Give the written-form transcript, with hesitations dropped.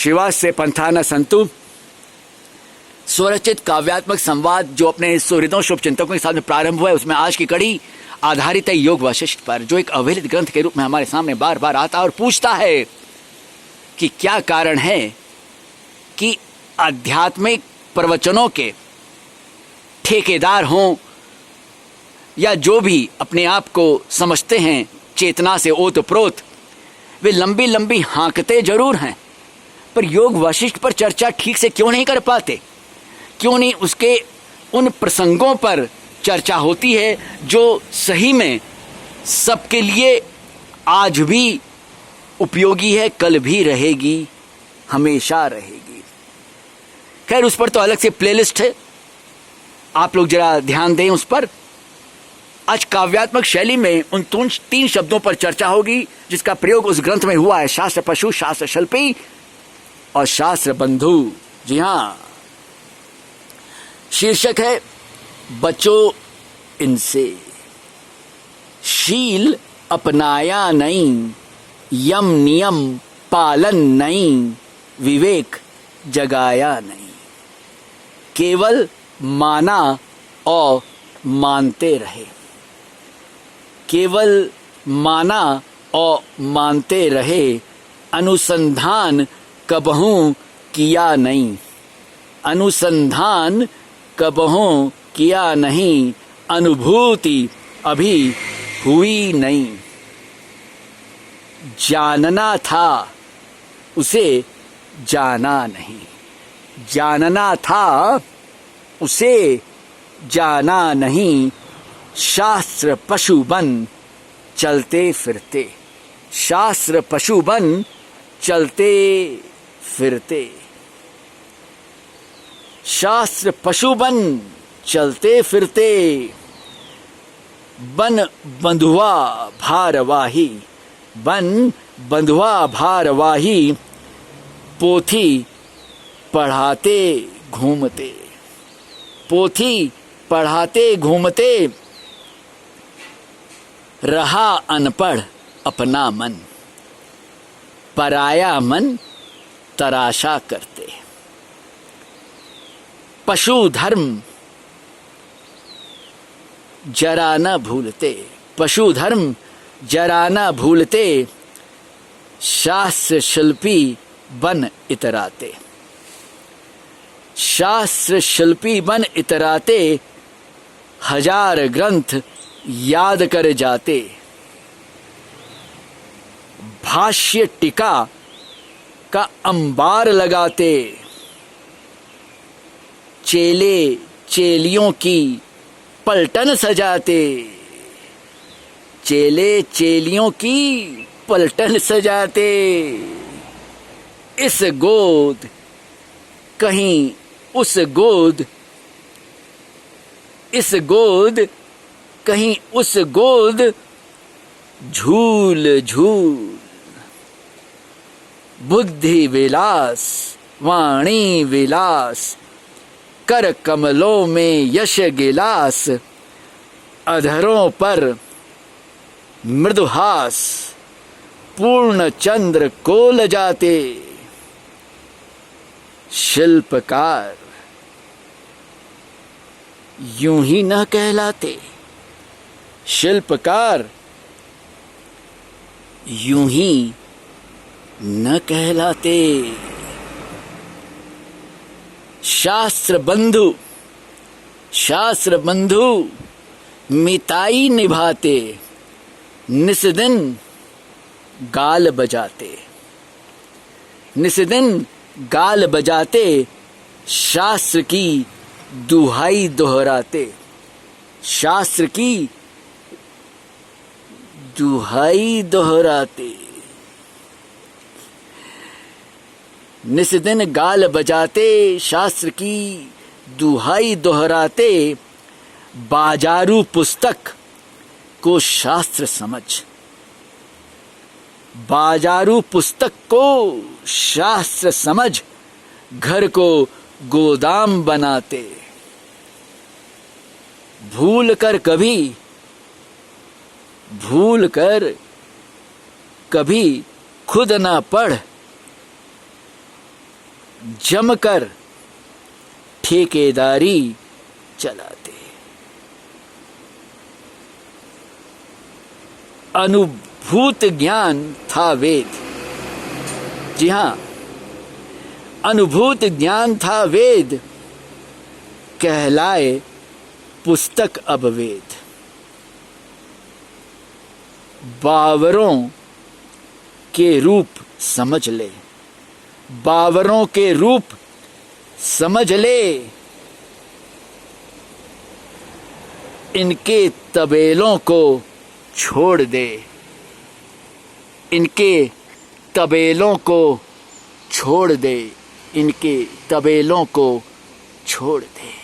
शिवास्य पंथा न संतु स्वरचित काव्यात्मक संवाद जो अपने सुहृदों शुभ चिंतकों के साथ में प्रारंभ हुआ है, उसमें आज की कड़ी आधारित है योग वशिष्ठ पर, जो एक अवहेलित ग्रंथ के रूप में हमारे सामने बार बार आता है और पूछता है कि क्या कारण है कि आध्यात्मिक प्रवचनों के ठेकेदार हों या जो भी अपने आप को समझते हैं चेतना से ओतप्रोत, वे लंबी लंबी हाँकते जरूर हैं पर योग वशिष्ठ पर चर्चा ठीक से क्यों नहीं कर पाते? क्यों नहीं उसके उन प्रसंगों पर चर्चा होती है जो सही में सबके लिए आज भी उपयोगी है, कल भी रहेगी, हमेशा रहेगी। खैर, उस पर तो अलग से प्लेलिस्ट है, आप लोग जरा ध्यान दें उस पर। आज काव्यात्मक शैली में उन 3 शब्दों पर चर्चा होगी जिसका प्रयोग उस ग्रंथ में हुआ है, शास्त्र पशु, शास्त्र शिल्पी और शास्त्र बंधु। जी हाँ, शीर्षक है बचो इनसे, शील अपनाया नहीं, यम नियम पालन नहीं, विवेक जगाया नहीं, केवल माना और मानते रहे, केवल माना और मानते रहे, अनुसंधान कबहू किया नहीं, अनुसंधान कबहू किया नहीं, अनुभूति अभी हुई नहीं, जानना था उसे जाना नहीं, जानना था उसे जाना नहीं, शास्त्र पशु बन चलते फिरते, शास्त्र पशु बन चलते फिरते, शास्त्र पशु बन चलते फिरते, बन बंधुआ भारवाही, बन बंधुआ भारवाही, पोथी पढ़ाते घूमते, पोथी पढ़ाते घूमते, रहा अनपढ़ अपना मन, पराया मन तराशा करते, पशु धर्म जरा न भूलते, पशु धर्म जरा न भूलते, शास्त्र शिल्पी बन इतराते, शास्त्र शिल्पी बन इतराते, हजार ग्रंथ याद कर जाते, भाष्य टीका का अंबार लगाते, चेले चेलियों की पलटन सजाते, चेले चेलियों की पलटन सजाते, इस गोद कहीं उस गोद, इस गोद कहीं उस गोद, झूल झूल, बुद्धि विलास वाणी विलास, कर कमलों में यश गिलास, अधरों पर मृदुहास, पूर्ण चंद्र को लजाते, शिल्पकार यूं ही न कहलाते, शिल्पकार यूं ही न कहलाते, शास्त्र बंधु, शास्त्र बंधु मिताई निभाते, निस्दिन गाल बजाते, निस्दिन गाल बजाते, शास्त्र की दुहाई दोहराते, शास्त्र की दुहाई दोहराते, निस्दिन गाल बजाते, शास्त्र की दुहाई दोहराते, बाजारू पुस्तक को शास्त्र समझ, बाजारू पुस्तक को शास्त्र समझ, घर को गोदाम बनाते, भूल कर कभी खुद ना पढ़, जमकर ठेकेदारी चलाते। अनुभूत ज्ञान था वेद। जी हां, अनुभूत ज्ञान था वेद, कहलाए पुस्तक अब वेद। बावरों के रूप समझ ले, बावरों के रूप समझ ले, इनके तबेलों को छोड़ दे, इनके तबेलों को छोड़ दे, इनके तबेलों को छोड़ दे।